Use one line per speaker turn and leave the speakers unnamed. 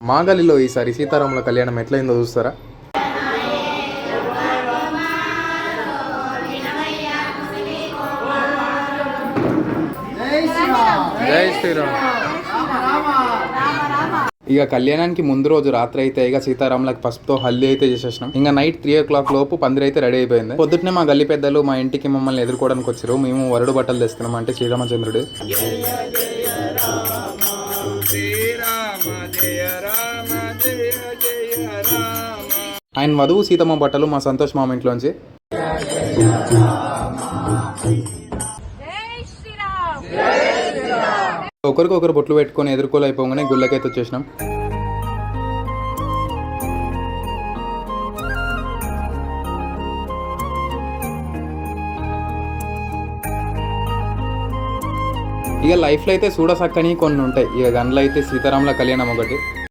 మా గల్లీలో ఈసారి సీతారాముల కళ్యాణం ఎట్లయిందో చూస్తారా? జై శ్రీరామ్. ఇక కళ్యాణానికి ముందు రోజు రాత్రి అయితే ఇక సీతారాములకు పసుపుతో హల్దీ అయితే చేసేసినాం. ఇంకా నైట్ 3 o'clock లోపు పందిరి అయితే రెడీ అయిపోయింది. పొద్దున్నే మా గల్లీ పెద్దలు మా ఇంటికి మమ్మల్ని ఎదుర్కోవడానికి వచ్చారు. మేము వరుడు బట్టలు తెస్తున్నాం, అంటే శ్రీరామచంద్రుడు. ఆయన వధువు సీతమ్మ బట్టలు మా సంతోష్ మామ ఇంట్లోంచి. ఒకరికొకరు బొట్లు పెట్టుకొని ఎదుర్కోలేకపోగానే గుళ్ళకైతే వచ్చేసినాం. ఇక లైఫ్లో అయితే చూడసక్కని కొన్ని ఉంటాయి. ఇక గంటలు అయితే సీతారాముల కళ్యాణం ఒకటి.